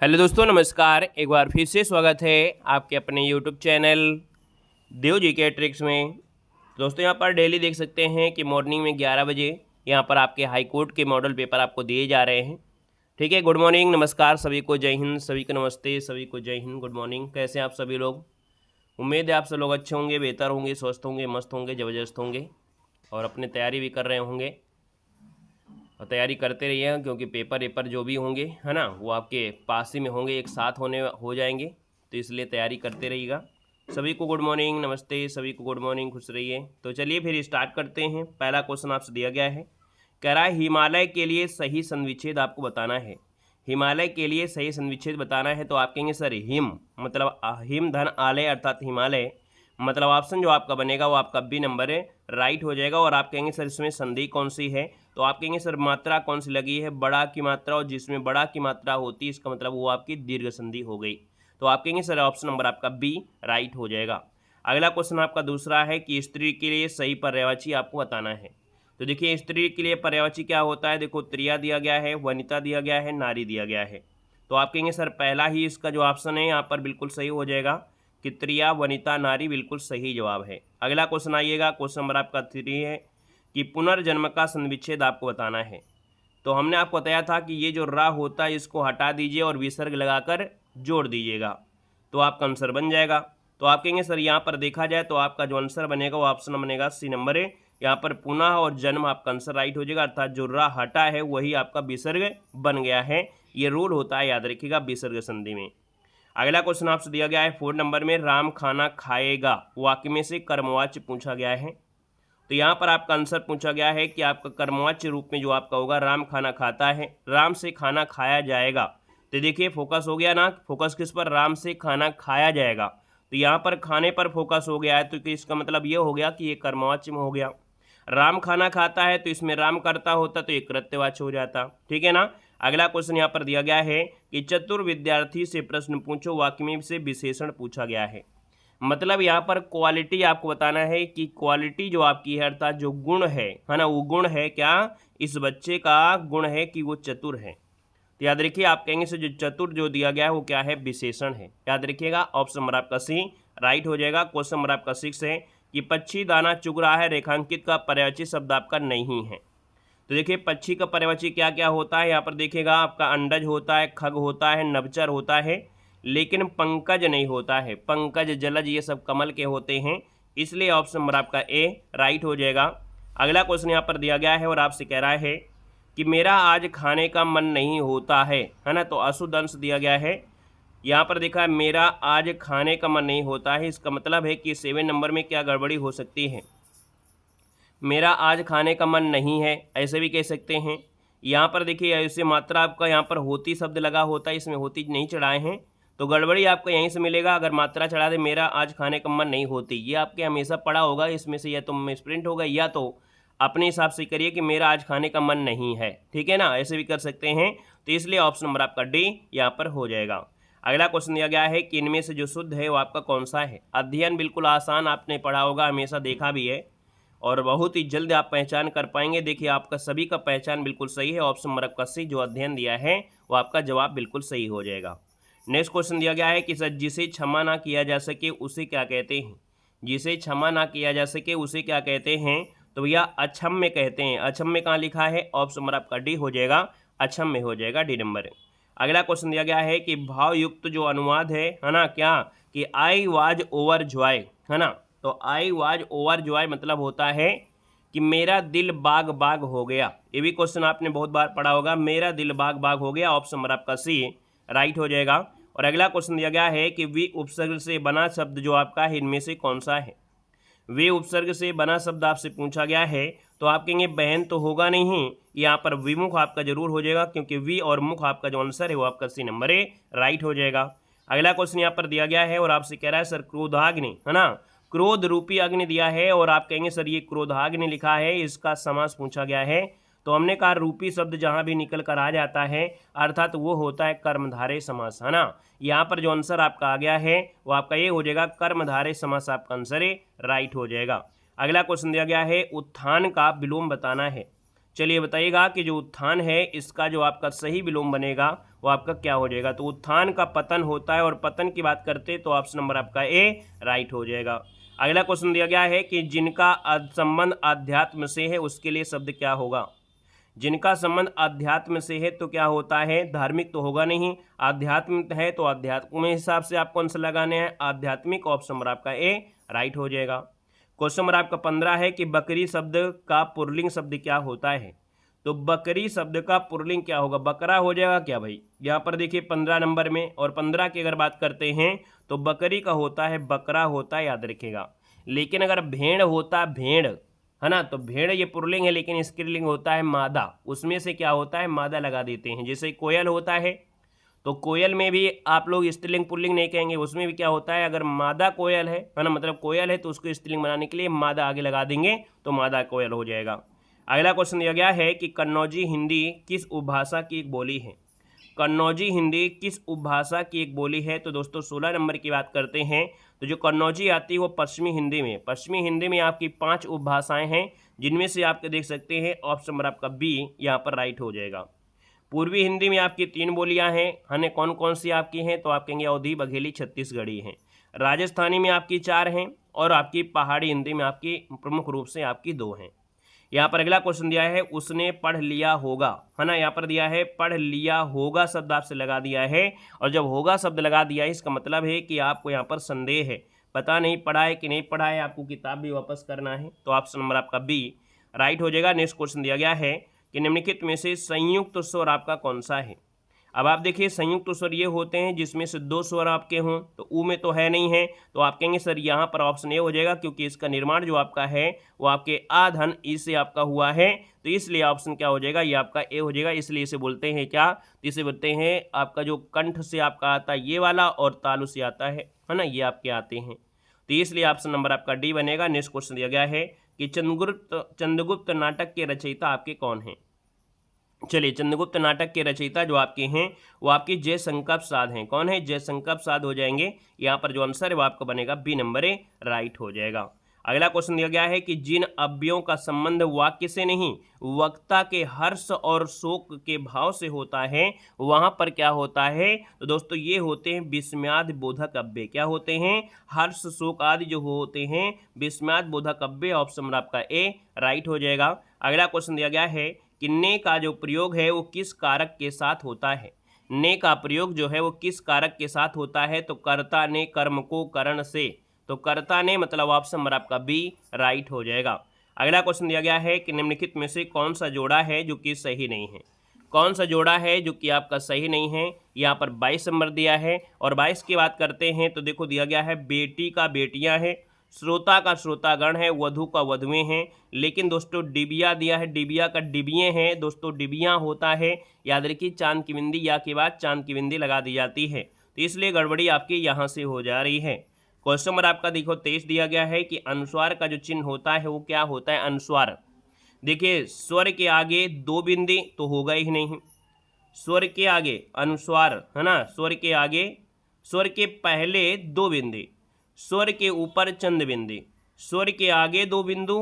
Hello दोस्तों, नमस्कार। एक बार फिर से स्वागत है आपके अपने यूट्यूब चैनल देव जी के ट्रिक्स में। दोस्तों, यहाँ पर डेली देख सकते हैं कि मॉर्निंग में 11 बजे यहाँ पर आपके हाई कोर्ट के मॉडल पेपर आपको दिए जा रहे हैं। ठीक है, गुड मॉर्निंग, नमस्कार सभी को, जय हिंद, सभी को नमस्ते, सभी को जय हिंद, गुड मॉर्निंग। कैसे हैं आप सभी लोग? उम्मीद है आप सब लोग अच्छे होंगे, बेहतर होंगे, स्वस्थ होंगे, मस्त होंगे, ज़बरदस्त होंगे और अपनी तैयारी भी कर रहे होंगे। और तैयारी करते रहिए, क्योंकि पेपर जो भी होंगे है ना, वो आपके पास ही में होंगे, एक साथ हो जाएंगे, तो इसलिए तैयारी करते रहिएगा। सभी को गुड मॉर्निंग, नमस्ते, सभी को गुड मॉर्निंग, खुश रहिए। तो चलिए फिर स्टार्ट करते हैं। पहला क्वेश्चन आपसे दिया गया है, कह रहा है हिमालय के लिए सही संविच्छेद आपको बताना है। हिमालय के लिए सही संविच्छेद बताना है, तो आप कहेंगे सर हिम मतलब हिम धन आलय अर्थात हिमालय, मतलब ऑप्शन जो आपका बनेगा वो आपका बी नंबर है, राइट हो जाएगा। और आप कहेंगे सर इसमें संधि कौन सी है, तो आप कहेंगे सर मात्रा कौन सी लगी है, बड़ा की मात्रा, और जिसमें बड़ा की मात्रा होती है इसका मतलब वो आपकी दीर्घ संधि हो गई। तो आप कहेंगे सर ऑप्शन नंबर आपका बी राइट हो जाएगा। अगला क्वेश्चन आपका दूसरा है कि स्त्री के लिए सही पर्यायवाची आपको बताना है। तो देखिए, स्त्री के लिए पर्यायवाची क्या होता है, देखो त्रिया दिया गया है, वनिता दिया गया है, नारी दिया गया है। तो आप कहेंगे सर पहला ही इसका जो ऑप्शन है यहाँ पर बिल्कुल सही हो जाएगा कि त्रिया वनिता नारी, बिल्कुल सही जवाब है। अगला क्वेश्चन आइएगा, क्वेश्चन नंबर आपका 3 है कि पुनर्जन्म का संविच्छेद आपको बताना है। तो हमने आपको बताया था कि ये जो रा होता है इसको हटा दीजिए और विसर्ग लगाकर जोड़ दीजिएगा, तो आपका आंसर बन जाएगा। तो आप कहेंगे सर यहाँ पर देखा जाए तो आपका जो आंसर बनेगा वो ऑप्शन बनेगा सी नंबर है। यहाँ पर पुनः और जन्म आपका आंसर राइट हो जाएगा, अर्थात जो रा हटा है वही आपका विसर्ग बन गया है। ये रूल होता है, याद रखिएगा, विसर्ग संधि में। अगला क्वेश्चन आपसे दिया गया है 4 नंबर में, राम खाना खाएगा वाक्य में से कर्मवाच्य पूछा गया है। तो यहाँ पर आपका आंसर पूछा गया है कि आपका कर्मवाच्य रूप में जो आपका होगा राम खाना खाता है, राम से खाना खाया जाएगा। तो देखिए फोकस हो गया ना, फोकस किस पर, राम से खाना खाया जाएगा। तो यहाँ पर खाने पर फोकस हो गया है, तो इसका मतलब ये हो गया कि ये कर्मवाच्य में हो गया। राम खाना खाता है तो इसमें राम करता होता तो एक कृत्यवाच्य हो जाता। ठीक है ना। अगला क्वेश्चन यहाँ पर दिया गया है कि चतुर विद्यार्थी से प्रश्न पूछो वाक्य में से विशेषण पूछा गया है। मतलब यहाँ पर क्वालिटी आपको बताना है कि क्वालिटी जो आपकी है, अर्थात जो गुण है ना, वो गुण है क्या, इस बच्चे का गुण है कि वो चतुर है। तो याद रखिए, आप कहेंगे से जो चतुर जो दिया गया है वो क्या है, विशेषण है। याद रखिएगा, ऑप्शन नंबर आपका सी राइट हो जाएगा। क्वेश्चन नंबर आपका 6 है कि पक्षी दाना चुग रहा है, रेखांकित का पर्यायवाची शब्द आपका नहीं है। तो देखिए पक्षी का पर्यायवाची क्या क्या होता है, यहाँ पर देखिएगा आपका अंडज होता है, खग होता है, नभचर होता है, लेकिन पंकज नहीं होता है। पंकज, जलज, ये सब कमल के होते हैं, इसलिए ऑप्शन नंबर आपका ए राइट हो जाएगा। अगला क्वेश्चन यहाँ पर दिया गया है और आपसे कह रहा है कि मेरा आज खाने का मन नहीं होता है ना, तो अशुद्ध अंश दिया गया है। यहाँ पर देखा है मेरा आज खाने का मन नहीं होता है, इसका मतलब है कि 7 नंबर में क्या गड़बड़ी हो सकती है, मेरा आज खाने का मन नहीं है, ऐसे भी कह सकते हैं। यहाँ पर देखिए ऐसे मात्रा आपका यहाँ पर होती शब्द लगा होता है, इसमें होती नहीं चढ़ाए हैं, तो गड़बड़ी आपको यहीं से मिलेगा। अगर मात्रा चढ़ा दे मेरा आज खाने का मन नहीं होती, ये आपके हमेशा पढ़ा होगा, इसमें से या तो मिसप्रिंट होगा या तो अपने हिसाब से करिए कि मेरा आज खाने का मन नहीं है। ठीक है ना, ऐसे भी कर सकते हैं। तो इसलिए ऑप्शन नंबर आपका डी यहाँ पर हो जाएगा। अगला क्वेश्चन दिया गया है कि इनमें से जो शुद्ध है वो आपका कौन सा है। अध्ययन बिल्कुल आसान, आपने पढ़ा होगा, हमेशा देखा भी है और बहुत ही जल्द आप पहचान कर पाएंगे। देखिए आपका सभी का पहचान बिल्कुल सही है। ऑप्शन नंबर आपका सी जो अध्ययन दिया है वो आपका जवाब बिल्कुल सही हो जाएगा। नेक्स्ट क्वेश्चन दिया गया है कि सर जिसे क्षमा ना किया जा सके उसे क्या कहते हैं। जिसे क्षमा ना किया जा सके उसे क्या कहते हैं, तो भैया अक्षम्य कहते हैं। अक्षम्य कहाँ लिखा है, ऑप्शन नंबर आपका डी हो जाएगा, अक्षम्य हो जाएगा, डी नंबर। अगला क्वेश्चन दिया गया है कि भावयुक्त जो अनुवाद है ना, क्या कि आई वाज ओवर जॉय है ना, तो आई वाज ओवर जॉय मतलब होता है कि मेरा दिल बाग बाग हो गया। ये भी क्वेश्चन आपने बहुत बार पढ़ा होगा, मेरा दिल बाग बाग हो गया, ऑप्शन नंबर आपका सी राइट हो जाएगा। और अगला क्वेश्चन दिया गया है कि वी उपसर्ग से बना शब्द जो आपका है इनमें से कौन सा है। वे उपसर्ग से बना शब्द आपसे पूछा गया है, तो आप कहेंगे बहन तो होगा नहीं, यहाँ पर विमुख आपका जरूर हो जाएगा, क्योंकि वी और मुख आपका जो आंसर है वो आपका सी नंबर है, राइट हो जाएगा। अगला क्वेश्चन यहाँ पर दिया गया है और आपसे कह रहा है सर क्रोधाग्नि है ना, क्रोध रूपी अग्नि दिया है और आप कहेंगे सर ये क्रोधाग्नि लिखा है, इसका समास पूछा गया है। तो हमने कहा रूपी शब्द जहां भी निकल कर आ जाता है अर्थात वो होता है कर्मधारय समास है ना। यहाँ पर जो आंसर आपका आ गया है वो आपका ये हो जाएगा, कर्मधारय समास आपका आंसर है, राइट हो जाएगा। अगला क्वेश्चन दिया गया है उत्थान का विलोम बताना है। चलिए बताइएगा कि जो उत्थान है इसका जो आपका सही विलोम बनेगा वो आपका क्या हो जाएगा। तो उत्थान का पतन होता है और पतन की बात करते तो ऑप्शन नंबर आपका ए राइट हो जाएगा। अगला क्वेश्चन दिया गया है कि जिनका संबंध आध्यात्म से है उसके लिए शब्द क्या होगा। जिनका संबंध आध्यात्म से है तो क्या होता है, धार्मिक तो होगा नहीं, आध्यात्म है तो आध्यात्म के हिसाब से आपको आंसर लगाने हैं आध्यात्मिक। ऑप्शन नंबर आपका ए राइट हो जाएगा। क्वेश्चन नंबर आपका 15 है कि बकरी शब्द का पुल्लिंग शब्द क्या होता है। तो बकरी शब्द का पुल्लिंग क्या होगा, बकरा हो जाएगा क्या भाई। यहाँ पर देखिए 15 नंबर में, और 15 की अगर बात करते हैं तो बकरी का होता है बकरा होता है, याद रखिएगा। लेकिन अगर भेड़ होता भेड़ है ना, तो भेड़ ये पुल्लिंग है लेकिन स्त्रीलिंग होता है मादा, उसमें से क्या होता है मादा लगा देते हैं। जैसे कोयल होता है तो कोयल में भी आप लोग स्त्रीलिंग पुल्लिंग नहीं कहेंगे, उसमें भी क्या होता है अगर मादा कोयल है ना, मतलब कोयल है तो उसको स्त्रीलिंग बनाने के लिए मादा आगे लगा देंगे तो मादा कोयल हो जाएगा। अगला क्वेश्चन दिया गया है कि कन्नौजी हिंदी किस उपभाषा की एक बोली है। कन्नौजी हिंदी किस उपभाषा की एक बोली है। तो दोस्तों 16 नंबर की बात करते हैं तो जो कन्नौजी आती है वो पश्चिमी हिंदी में आपकी 5 उपभाषाएं हैं, जिनमें से आपके देख सकते हैं ऑप्शन नंबर आपका बी यहाँ पर राइट हो जाएगा। पूर्वी हिंदी में आपकी 3 बोलियां हैं, है कौन कौन सी आपकी हैं, तो आप कहेंगे अवधी, बघेली, छत्तीसगढ़ी हैं। राजस्थानी में आपकी 4 हैं और आपकी पहाड़ी हिंदी में आपकी प्रमुख रूप से आपकी 2 हैं। यहाँ पर अगला क्वेश्चन दिया है उसने पढ़ लिया होगा, है ना, यहाँ पर दिया है पढ़ लिया होगा शब्द आपसे लगा दिया है, और जब होगा शब्द लगा दिया है इसका मतलब है कि आपको यहाँ पर संदेह है, पता नहीं पढ़ा है कि नहीं पढ़ा है, आपको किताब भी वापस करना है। तो ऑप्शन नंबर आपका बी राइट हो जाएगा। नेक्स्ट क्वेश्चन दिया गया है कि निम्नलिखित में से संयुक्त स्वर आपका कौन सा है। अब आप देखिए संयुक्त स्वर ये होते हैं जिसमें से 2 स्वर आपके हों, तो ऊ में तो है नहीं है, तो आप कहेंगे सर यहाँ पर ऑप्शन ए हो जाएगा, क्योंकि इसका निर्माण जो आपका है वो आपके आ धन ई से आपका हुआ है, तो इसलिए ऑप्शन क्या हो जाएगा, ये आपका ए हो जाएगा। इसलिए इसे बोलते हैं क्या, तो इसे बोलते हैं आपका जो कंठ से आपका आता है ये वाला और तालु से आता है ना, ये आपके आते हैं, तो इसलिए ऑप्शन नंबर आपका डी बनेगा। नेक्स्ट क्वेश्चन दिया गया है कि चंद्रगुप्त नाटक के रचयिता आपके कौन हैं। चलिए चंद्रगुप्त नाटक के रचयिता जो आपके हैं वो आपकी जयशंकर प्रसाद हैं। कौन है, जयशंकर प्रसाद हो जाएंगे। यहाँ पर जो आंसर है वो आपका बनेगा बी नंबर ए राइट हो जाएगा। अगला क्वेश्चन दिया गया है कि जिन अव्ययों का संबंध वाक्य से नहीं वक्ता के हर्ष और शोक के भाव से होता है वहां पर क्या होता है, तो दोस्तों ये होते हैं विस्मयाद बोधक अव्यय। क्या होते हैं, हर्ष शोक आदि जो होते हैं विस्मयाद बोधक अव्यय। ऑप्शन नंबर आपका ए राइट हो जाएगा। अगला क्वेश्चन दिया गया है कि ने का जो प्रयोग है वो किस कारक के साथ होता है। ने का प्रयोग जो है वो किस कारक के साथ होता है, तो कर्ता ने कर्म को करण से, तो कर्ता ने मतलब ऑप्शन नंबर आपका बी राइट हो जाएगा। अगला क्वेश्चन दिया गया है कि निम्नलिखित में से कौन सा जोड़ा है जो कि सही नहीं है। कौन सा जोड़ा है जो कि आपका सही नहीं है, यहाँ पर 22 नंबर दिया है, और 22 की बात करते हैं तो देखो दिया गया है बेटी का बेटियां हैं, श्रोता का श्रोतागण है, वधु का वधुएं हैं, लेकिन दोस्तों डिबिया दिया है, डिबिया का डिबिये हैं। दोस्तों डिबिया होता है, याद रखिए चांद की बिंदी या के बाद चांद की बिंदी लगा दी जाती है, तो इसलिए गड़बड़ी आपकी यहाँ से हो जा रही है। क्वेश्चन नंबर आपका देखो 23 दिया गया है कि अनुस्वार का जो चिन्ह होता है वो क्या होता है। अनुस्वार देखिए स्वर के आगे 2 बिंदी तो होगा ही नहीं, स्वर के आगे अनुस्वार है ना, स्वर के आगे, स्वर के पहले 2 बिंदी, स्वर के ऊपर चंद बिंदी, स्वर के आगे 2 बिंदु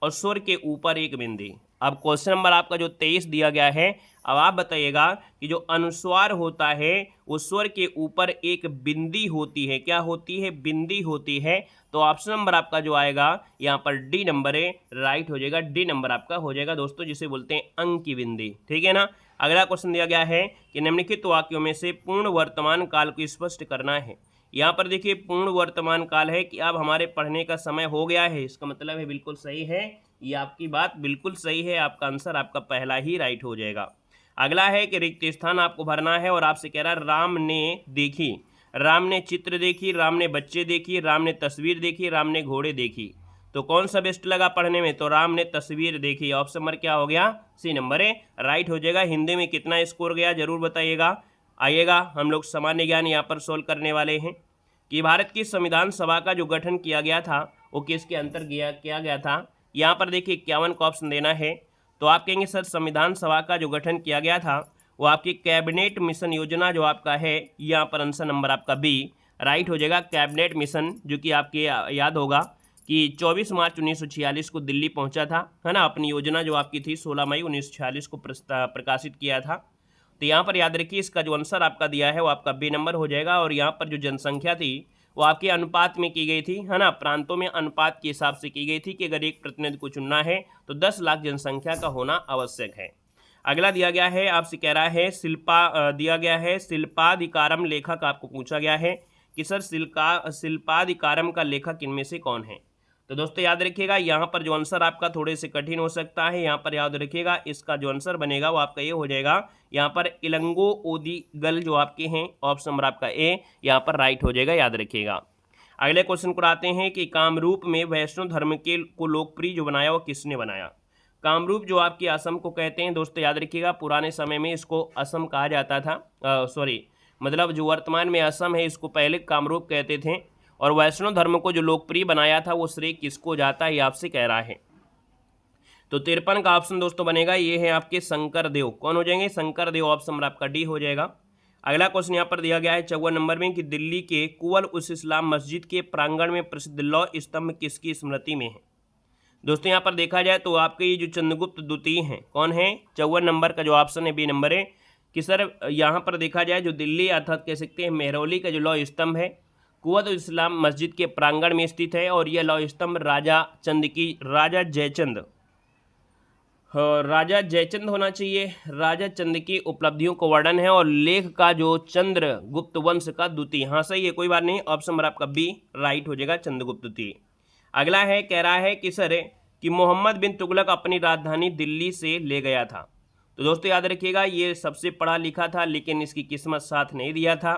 और स्वर के ऊपर 1 बिंदी। अब क्वेश्चन नंबर आपका जो 23 दिया गया है, अब आप बताइएगा कि जो अनुस्वार होता है वो स्वर के ऊपर 1 बिंदी होती है। क्या होती है, बिंदी होती है। तो ऑप्शन नंबर आपका जो आएगा यहाँ पर डी नंबर है राइट हो जाएगा। डी नंबर आपका हो जाएगा दोस्तों, जिसे बोलते हैं अंक की बिंदी, ठीक है ना। अगला क्वेश्चन दिया गया है कि निम्नलिखित वाक्यों में से पूर्ण वर्तमान काल को स्पष्ट करना है। यहाँ पर देखिए पूर्ण वर्तमान काल है कि अब हमारे पढ़ने का समय हो गया है, इसका मतलब है बिल्कुल सही है, ये आपकी बात बिल्कुल सही है, आपका आंसर आपका पहला ही राइट हो जाएगा। अगला है कि रिक्त स्थान आपको भरना है और आपसे कह रहा है राम ने देखी, राम ने चित्र देखी, राम ने बच्चे देखी, राम ने तस्वीर देखी, राम ने घोड़े देखी, तो कौन सा बेस्ट लगा पढ़ने में, तो राम ने तस्वीर देखी। ऑप्शन नंबर क्या हो गया, सी नंबर है राइट हो जाएगा। हिंदी में कितना स्कोर गया जरूर बताइएगा। आइएगा हम लोग सामान्य ज्ञान यहाँ पर सोल्व करने वाले हैं कि भारत की संविधान सभा का जो गठन किया गया था वो किसके अंतर किया गया था। यहाँ पर देखिए 51 का ऑप्शन देना है, तो आप कहेंगे सर संविधान सभा का जो गठन किया गया था वो आपकी कैबिनेट मिशन योजना जो आपका है, यहाँ पर आंसर नंबर आपका बी राइट हो जाएगा। कैबिनेट मिशन जो कि आपके याद होगा कि 24 मार्च 1946 को दिल्ली पहुंचा था, है ना। अपनी योजना जो आपकी थी 16 मई 1946 को प्रकाशित किया था। तो यहाँ पर याद रखिए इसका जो आंसर आपका दिया है वो आपका बी नंबर हो जाएगा। और यहाँ पर जो जनसंख्या थी वो आपके अनुपात में की गई थी, है ना। प्रांतों में अनुपात के हिसाब से की गई थी कि अगर एक प्रतिनिधि को चुनना है तो 10 लाख जनसंख्या का होना आवश्यक है। अगला दिया गया है, आपसे कह रहा है दिया गया है शिल्पाधिकारम लेखक, आपको पूछा गया है कि सर शिल्पाधिकारम का लेखक इनमें से कौन है। तो दोस्तों याद रखिएगा यहाँ पर जो आंसर आपका थोड़े से कठिन हो सकता है, यहाँ पर याद रखिएगा इसका जो आंसर बनेगा वो आपका ये हो जाएगा, यहाँ पर इलंगो ओदिगल जो आपके हैं, ऑप्शन नंबर आपका ए यहाँ पर राइट हो जाएगा, याद रखिएगा। अगले क्वेश्चन को आते हैं कि कामरूप में वैष्णव धर्म को लोकप्रिय जो बनाया वो किसने बनाया। कामरूप जो आपकी असम को कहते हैं दोस्तों, याद रखिएगा पुराने समय में इसको असम कहा जाता था, मतलब जो वर्तमान में असम है इसको पहले कामरूप कहते थे। और वैष्णव धर्म को जो लोकप्रिय बनाया था वो श्रेय किसको जाता है, ये आपसे कह रहा है। तो 53 का ऑप्शन दोस्तों बनेगा, ये है आपके शंकर देव। कौन हो जाएंगे, शंकर देव, ऑप्शन नंबर आपका डी हो जाएगा। अगला क्वेश्चन यहाँ पर दिया गया है 54 नंबर में कि दिल्ली के कुवल उस इस्लाम मस्जिद के प्रांगण में प्रसिद्ध लौह स्तंभ किसकी स्मृति में है। दोस्तों यहाँ पर देखा जाए तो आपके ये जो चंद्रगुप्त द्वितीय हैं, कौन है, 54 नंबर का जो ऑप्शन है बी नंबर है कि सर यहाँ पर देखा जाए जो दिल्ली अर्थात कह सकते हैं मेहरौली का जो लौह स्तंभ है कुवत इस्लाम मस्जिद के प्रांगण में स्थित है। और यह लौह स्तंभ राजा जयचंद होना चाहिए, राजा चंद की उपलब्धियों को वर्णन है। और लेख का जो चंद्रगुप्त वंश का द्वितीय, हाँ सही है, कोई बात नहीं, ऑप्शन नंबर आपका बी राइट हो जाएगा, चंद्रगुप्त द्वितीय। अगला है, कह रहा है कि सर कि मोहम्मद बिन तुगलक अपनी राजधानी दिल्ली से ले गया था। तो दोस्तों याद रखिएगा ये सबसे पढ़ा लिखा था लेकिन इसकी किस्मत साथ नहीं दिया था।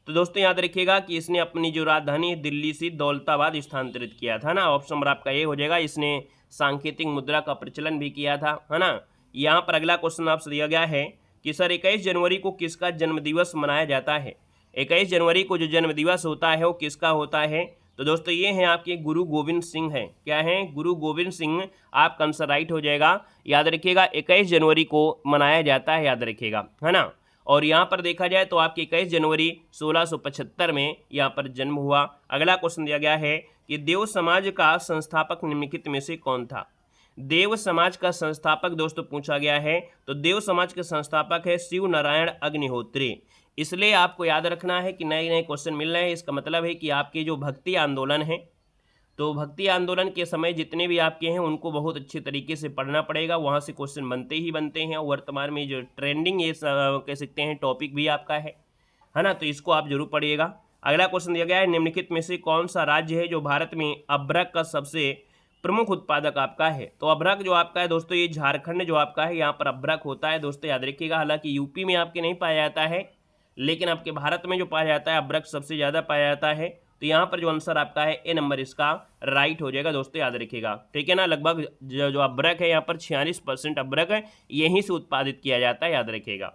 तो दोस्तों याद रखिएगा कि इसने अपनी जो राजधानी है दिल्ली से दौलताबाद स्थानांतरित किया था ना, ऑप्शन नंबर आपका ये हो जाएगा। इसने सांकेतिक मुद्रा का प्रचलन भी किया था, है ना। यहाँ पर अगला क्वेश्चन आपसे दिया गया है कि सर 21 जनवरी को किसका जन्मदिवस मनाया जाता है। 21 जनवरी को जो जन्मदिवस होता है वो किसका होता है। तो दोस्तों ये हैं आपके गुरु गोविंद सिंह हैं, क्या है, गुरु गोविंद सिंह, आपका आंसर राइट हो जाएगा। याद रखिएगा 21 जनवरी को मनाया जाता है, याद रखिएगा, है ना। और यहाँ पर देखा जाए तो आपके 21 जनवरी 1675 में यहाँ पर जन्म हुआ। अगला क्वेश्चन दिया गया है कि देव समाज का संस्थापक निम्नलिखित में से कौन था। देव समाज का संस्थापक दोस्तों पूछा गया है, तो देव समाज के संस्थापक है शिव नारायण अग्निहोत्री। इसलिए आपको याद रखना है कि नए नए क्वेश्चन मिल रहे हैं, इसका मतलब है कि आपके जो भक्ति आंदोलन है, तो भक्ति आंदोलन के समय जितने भी आपके हैं उनको बहुत अच्छे तरीके से पढ़ना पड़ेगा, वहाँ से क्वेश्चन बनते ही बनते हैं। और वर्तमान में जो ट्रेंडिंग ये कह सकते हैं टॉपिक भी आपका है ना, तो इसको आप जरूर पढ़िएगा। अगला क्वेश्चन दिया गया है निम्नलिखित में से कौन सा राज्य है जो भारत में अभ्रक का सबसे प्रमुख उत्पादक आपका है। तो अभ्रक जो आपका है दोस्तों ये झारखंड जो आपका है, यहाँ पर अभ्रक होता है दोस्तों, याद रखिएगा। हालांकि यूपी में आपके नहीं पाया जाता है लेकिन आपके भारत में जो पाया जाता है अभ्रक सबसे ज़्यादा पाया जाता है। तो यहाँ पर जो आंसर आपका है ए नंबर इसका राइट हो जाएगा दोस्तों, याद रखिएगा, ठीक है ना। लगभग जो अभ्रक है यहाँ पर 46% अभ्रक है यहीं से उत्पादित किया जाता है, याद रखिएगा।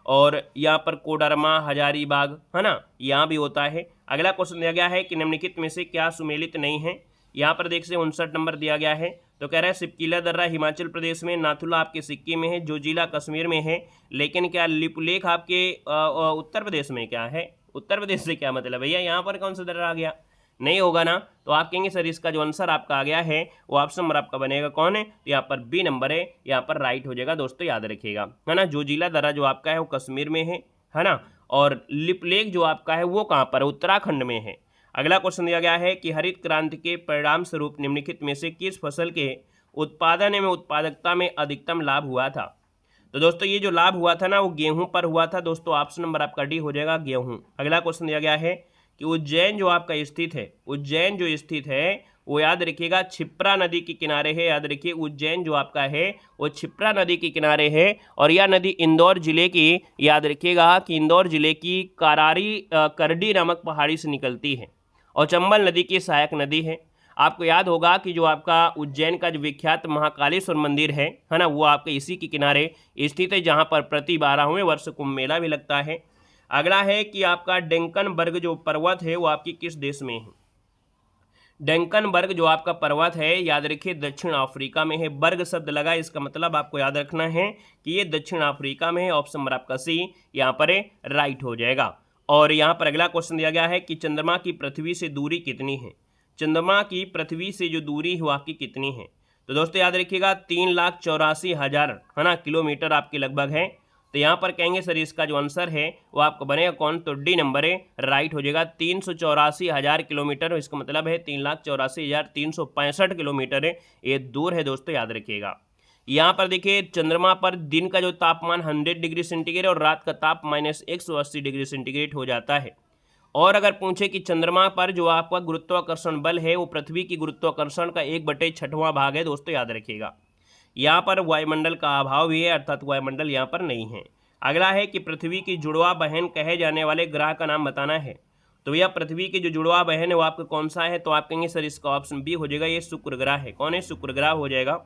और यहाँ पर कोडरमा हजारीबाग, है ना, यहाँ भी होता है। अगला क्वेश्चन दिया गया है कि निम्नलिखित में से क्या सुमेलित नहीं है। यहाँ पर देख से 59 नंबर दिया गया है। तो कह रहा है सिपकीला दर्रा हिमाचल प्रदेश में, नाथुला आपके सिक्किम में है, जोजिला कश्मीर में है, लेकिन क्या लिपुलेख आपके उत्तर प्रदेश में क्या है। उत्तर प्रदेश से क्या मतलब भैया, यहाँ पर कौन सा दर्रा आ गया, नहीं होगा ना। तो आप कहेंगे सर इसका जो आंसर आपका आ गया है वो ऑप्शन नंबर आपका बनेगा कौन है, तो यहाँ पर बी नंबर है, यहाँ पर राइट हो जाएगा दोस्तों, याद रखिएगा, है ना। जोजिला दर्रा जो आपका है वो कश्मीर में है ना। और लिपुलेख जो आपका है वो कहाँ पर, उत्तराखंड में है। अगला क्वेश्चन दिया गया है कि हरित क्रांति के परिणाम स्वरूप निम्नलिखित में से किस फसल के उत्पादन में उत्पादकता में अधिकतम लाभ हुआ था। तो दोस्तों ये जो लाभ हुआ था ना वो गेहूं पर हुआ था दोस्तों, ऑप्शन नंबर आपका डी हो जाएगा, गेहूं। अगला क्वेश्चन दिया गया है कि उज्जैन जो आपका स्थित है, उज्जैन जो स्थित है वो याद रखिएगा क्षिप्रा नदी के किनारे है, याद रखिए उज्जैन जो आपका है वो क्षिप्रा नदी के किनारे है। और यह नदी इंदौर जिले की, याद रखिएगा कि इंदौर जिले की करडी नामक पहाड़ी से निकलती है और चंबल नदी की सहायक नदी है। आपको याद होगा कि जो आपका उज्जैन का जो विख्यात महाकालेश्वर मंदिर है ना, वो आपके इसी के किनारे स्थित है जहाँ पर प्रति 12वें वर्ष कुंभ मेला भी लगता है। अगला है कि आपका डेंकनबर्ग जो पर्वत है वो आपकी किस देश में है। डेंकनबर्ग जो आपका पर्वत है याद रखिए दक्षिण अफ्रीका में है। बर्ग शब्द लगा, इसका मतलब आपको याद रखना है कि ये दक्षिण अफ्रीका में है, ऑप्शन नंबर आपका सी यहाँ पर राइट हो जाएगा। और यहाँ पर अगला क्वेश्चन दिया गया है कि चंद्रमा की पृथ्वी से दूरी कितनी है। चंद्रमा की पृथ्वी से जो दूरी है वो आपकी कितनी है। तो दोस्तों याद रखिएगा 3,84,000 है ना किलोमीटर आपके लगभग है। तो यहाँ पर कहेंगे सर इसका जो आंसर है वो आपको बनेगा कौन, तो डी नंबर है राइट हो जाएगा। 384,000 किलोमीटर, इसका मतलब है 3,84,365 किलोमीटर है, ये दूर है दोस्तों, याद रखिएगा। यहाँ पर देखिए चंद्रमा पर दिन का जो तापमान 100 डिग्री सेंटीग्रेड और रात का ताप -180 डिग्री सेंटीग्रेड हो जाता है। और अगर पूछे कि चंद्रमा पर जो आपका गुरुत्वाकर्षण बल है वो पृथ्वी की गुरुत्वाकर्षण का 1/6वां भाग है दोस्तों, याद रखिएगा। यहाँ पर वायुमंडल का अभाव भी है, अर्थात वायुमंडल यहाँ पर नहीं है। अगला है कि पृथ्वी की जुड़वा बहन कहे जाने वाले ग्रह का नाम बताना है। तो यह पृथ्वी की जो जुड़वा बहन है वो आपका कौन सा है, तो आप कहेंगे सर इसका ऑप्शन बी हो जाएगा, ये शुक्र ग्रह है। कौन है, शुक्र ग्रह हो जाएगा।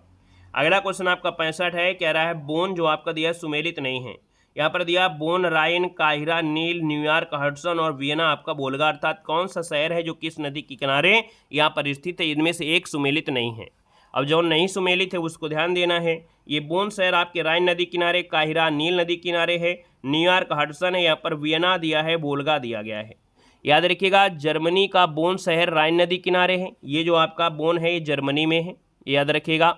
अगला क्वेश्चन आपका 65 है, कह रहा है बोन जो आपका दिया सुमेलित नहीं है। यहाँ पर दिया बोन, राइन, काहिरा, नील, न्यूयॉर्क, हडसन और वियना आपका बोलगा, अर्थात कौन सा शहर है जो किस नदी के किनारे यहाँ पर स्थित है, इनमें से एक सुमेलित नहीं है। अब जो नहीं सुमेलित है उसको ध्यान देना है। ये बोन शहर आपके राइन नदी किनारे, काहिरा नील नदी किनारे है, न्यूयॉर्क हडसन है, यहाँ पर वियना दिया है, बोलगा दिया गया है। याद रखिएगा जर्मनी का बोन शहर राइन नदी किनारे है, ये जो आपका बोन है ये जर्मनी में है, याद रखिएगा।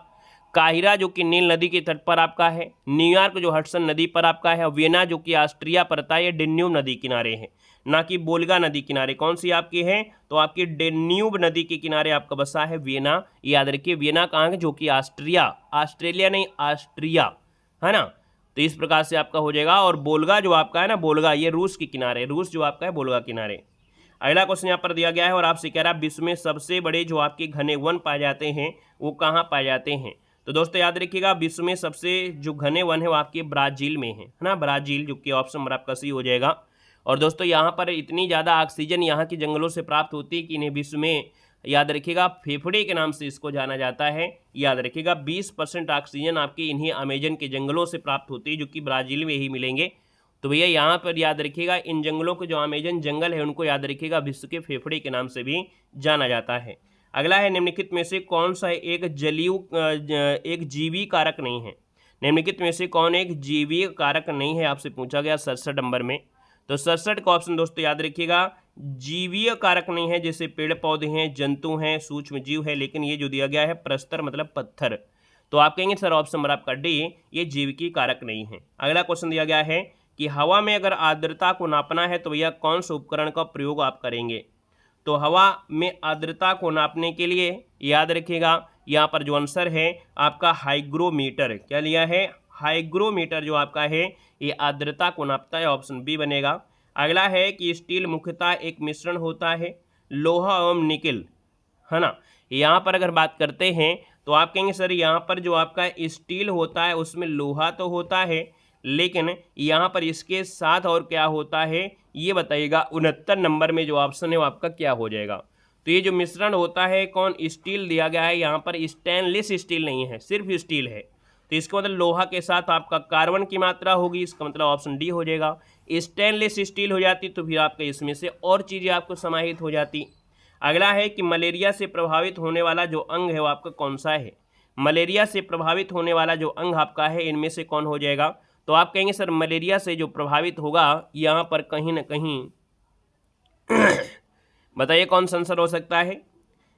काहिरा जो कि नील नदी के तट पर आपका है, न्यूयॉर्क जो हडसन नदी पर आपका है, वियना जो कि ऑस्ट्रिया पड़ता है, ये डेन्यूब नदी किनारे है, ना कि बोलगा नदी किनारे। कौन सी आपकी है, तो आपकी डेन्यूब नदी के किनारे आपका बसा है वियना, याद रखिए। वियना कहाँ है, जो कि ऑस्ट्रिया, ऑस्ट्रेलिया नहीं ऑस्ट्रिया है ना। तो इस प्रकार से आपका हो जाएगा। और बोलगा जो आपका है ना, बोलगा ये रूस के किनारे, रूस जो आपका है बोलगा किनारे। अगला क्वेश्चन यहाँ पर दिया गया है और आपसे कह रहा है विश्व में सबसे बड़े जो आपके घने वन पाए जाते हैं वो कहाँ पाए जाते हैं। तो दोस्तों याद रखिएगा विश्व में सबसे जो घने वन है वो आपके ब्राजील में है ना, ब्राजील, जो कि ऑप्शन नंबर आपका सी हो जाएगा। और दोस्तों यहाँ पर इतनी ज़्यादा ऑक्सीजन यहाँ के जंगलों से प्राप्त होती है कि इन्हें विश्व में, याद रखिएगा, फेफड़े के नाम से इसको जाना जाता है। याद रखिएगा 20% ऑक्सीजन आपके इन्हीं अमेजन के जंगलों से प्राप्त होती है, जो कि ब्राज़ील में ही मिलेंगे। तो भैया यहाँ पर याद रखिएगा इन जंगलों के जो अमेजन जंगल है उनको याद रखिएगा विश्व के फेफड़े के नाम से भी जाना जाता है। अगला है निम्नलिखित में से कौन सा एक एक जीवी कारक नहीं है। निम्नलिखित में से कौन एक जीवी कारक नहीं है, आपसे पूछा गया 67 नंबर में। तो 67 का ऑप्शन दोस्तों याद रखिएगा जीवीय कारक नहीं है, जैसे पेड़ पौधे हैं, जंतु हैं, सूक्ष्म जीव है, लेकिन ये जो दिया गया है प्रस्तर मतलब पत्थर। तो आप कहेंगे सर ऑप्शन नंबर आपका डी, ये जीविकी कारक नहीं है। अगला क्वेश्चन दिया गया है कि हवा में अगर आर्द्रता को नापना है तो भैया कौन से उपकरण का प्रयोग आप करेंगे। तो हवा में आर्द्रता को नापने के लिए याद रखिएगा यहाँ पर जो आंसर है आपका हाइग्रोमीटर, क्या लिया है, हाइग्रोमीटर जो आपका है ये आर्द्रता को नापता है, ऑप्शन बी बनेगा। अगला है कि स्टील मुख्यतः एक मिश्रण होता है लोहा एवं निकेल, है ना। यहाँ पर अगर बात करते हैं तो आप कहेंगे सर यहाँ पर जो आपका स्टील होता है उसमें लोहा तो होता है, लेकिन यहाँ पर इसके साथ और क्या होता है ये बताइएगा। 69 नंबर में जो ऑप्शन है वो आपका क्या हो जाएगा। तो ये जो मिश्रण होता है कौन, स्टील दिया गया है, यहाँ पर स्टेनलेस स्टील नहीं है, सिर्फ स्टील है। तो इसका मतलब लोहा के साथ आपका कार्बन की मात्रा होगी, इसका मतलब ऑप्शन डी हो जाएगा। स्टेनलेस स्टील हो जाती तो फिर आपका इसमें से और चीज़ें आपको समाहित हो जाती। अगला है कि मलेरिया से प्रभावित होने वाला जो अंग है वो आपका कौन सा है। मलेरिया से प्रभावित होने वाला जो अंग आपका है इनमें से कौन हो जाएगा। तो आप कहेंगे सर मलेरिया से जो प्रभावित होगा यहाँ पर कहीं ना कहीं बताइए कौन सा आंसर हो सकता है।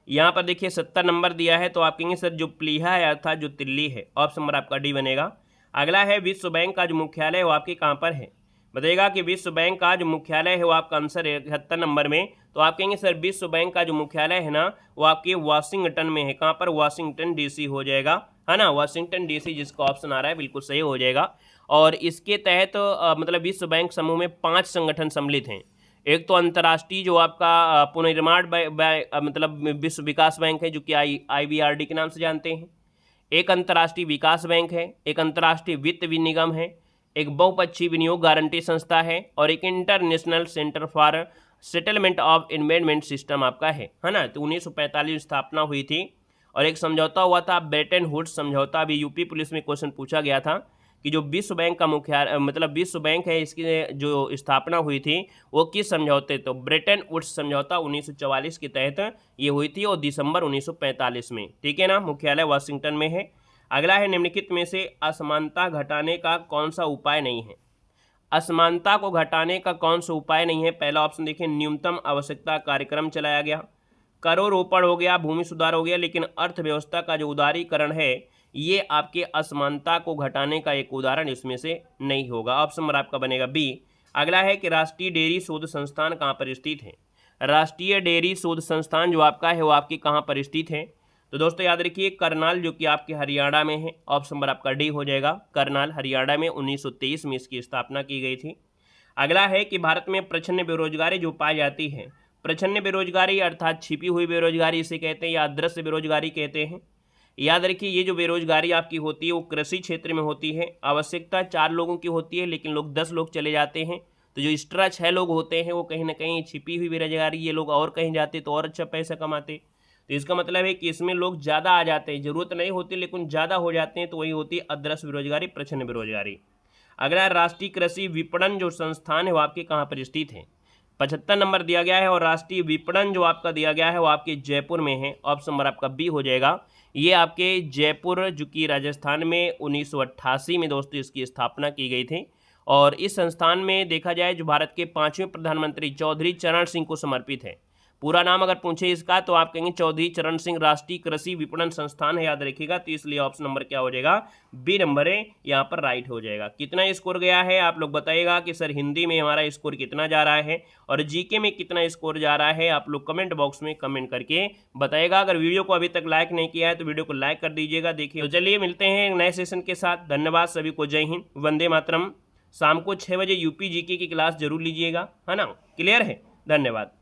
यहाँ पर देखिए 70 नंबर दिया है, तो आप कहेंगे सर जो प्लीहा है अर्थात जो तिल्ली है, ऑप्शन नंबर आपका डी बनेगा। अगला है विश्व बैंक का जो मुख्यालय है वो आपके कहाँ पर है। बताइएगा कि विश्व बैंक का जो मुख्यालय है वो आपका आंसर है 71 नंबर में। तो आप कहेंगे सर विश्व बैंक का जो मुख्यालय है ना वो आपके वाशिंगटन में है। कहाँ पर, वाशिंगटन डीसी हो जाएगा, है ना, वाशिंगटन डीसी, जिसका ऑप्शन आ रहा है बिल्कुल सही हो जाएगा। और इसके तहत मतलब विश्व बैंक समूह में 5 संगठन सम्मिलित हैं। एक तो अंतर्राष्ट्रीय जो आपका पुनर्निर्माण मतलब विश्व विकास बैंक है, जो कि IBRD के नाम से जानते हैं। एक अंतर्राष्ट्रीय विकास बैंक है, एक अंतर्राष्ट्रीय वित्त निगम है, एक बहुपक्षीय विनियोग गारंटी संस्था है, और एक international centre for settlement of investment system आपका है ना। तो 1945 में स्थापना हुई थी और एक समझौता हुआ था, ब्रेटन वुड्स समझौता। अभी यूपी पुलिस में क्वेश्चन पूछा गया था कि जो विश्व बैंक का मुख्यालय मतलब विश्व बैंक है इसकी जो स्थापना हुई थी वो किस समझौते, तो ब्रेटन वुड्स समझौता 1944 के तहत ये हुई थी और दिसंबर 1945 में, ठीक है ना। मुख्यालय वाशिंगटन में है। अगला है निम्नलिखित में से असमानता घटाने का कौन सा उपाय नहीं है। असमानता को घटाने का कौन सा उपाय नहीं है। पहला ऑप्शन देखिए न्यूनतम आवश्यकता कार्यक्रम चलाया गया, करों रोपण हो गया, भूमि सुधार हो गया, लेकिन अर्थव्यवस्था का जो उदारीकरण है ये आपके असमानता को घटाने का एक उदाहरण इसमें से नहीं होगा। ऑप्शन नंबर आपका बनेगा बी। अगला है कि राष्ट्रीय डेयरी शोध संस्थान कहाँ पर स्थित है। राष्ट्रीय डेयरी शोध संस्थान जो आपका है वो आपके कहाँ पर स्थित है, तो दोस्तों याद रखिए करनाल, जो कि आपके हरियाणा में है। ऑप्शन नंबर आपका डी हो जाएगा, करनाल हरियाणा में 1923 में इसकी स्थापना की गई थी। अगला है कि भारत में प्रच्छन्न बेरोजगारी जो पाई जाती है, प्रच्छन्न बेरोजगारी अर्थात छिपी हुई बेरोजगारी इसे कहते हैं या अदृश्य बेरोजगारी कहते हैं। याद रखिए ये जो बेरोजगारी आपकी होती है वो कृषि क्षेत्र में होती है। आवश्यकता 4 लोगों की होती है लेकिन लोग 10 लोग चले जाते हैं, तो जो एक्स्ट्रा 6 लोग होते हैं वो कहीं ना कहीं छिपी हुई बेरोजगारी, ये लोग और कहीं जाते तो और अच्छा पैसा कमाते। तो इसका मतलब है कि इसमें लोग ज़्यादा आ जाते हैं, जरूरत नहीं होती लेकिन ज़्यादा हो जाते हैं, तो वही होती है अदृश्य बेरोजगारी, प्रच्छन्न बेरोजगारी। अगला राष्ट्रीय कृषि विपणन जो संस्थान है वो आपके कहाँ पर स्थित है। 75 नंबर दिया गया है और राष्ट्रीय विपणन जो आपका दिया गया है वो आपके जयपुर में है। ऑप्शन नंबर आपका बी हो जाएगा। ये आपके जयपुर जो कि राजस्थान में 1988 में दोस्तों इसकी स्थापना की गई थी। और इस संस्थान में देखा जाए जो भारत के 5वें प्रधानमंत्री चौधरी चरण सिंह को समर्पित है। पूरा नाम अगर पूछे इसका तो आप कहेंगे चौधरी चरण सिंह राष्ट्रीय कृषि विपणन संस्थान है, याद रखिएगा। तो इसलिए ऑप्शन नंबर क्या हो जाएगा, बी नंबर है यहाँ पर राइट हो जाएगा। कितना स्कोर गया है आप लोग बताइएगा कि सर हिंदी में हमारा स्कोर कितना जा रहा है और जीके में कितना स्कोर जा रहा है, आप लोग कमेंट बॉक्स में कमेंट करके बताइएगा। अगर वीडियो को अभी तक लाइक नहीं किया है तो वीडियो को लाइक कर दीजिएगा। देखिए तो चलिए मिलते हैं नए सेशन के साथ। धन्यवाद सभी को, जय हिंद, वंदे मातरम। शाम को 6 बजे यूपी जीके की क्लास जरूर लीजिएगा, है ना। क्लियर है, धन्यवाद।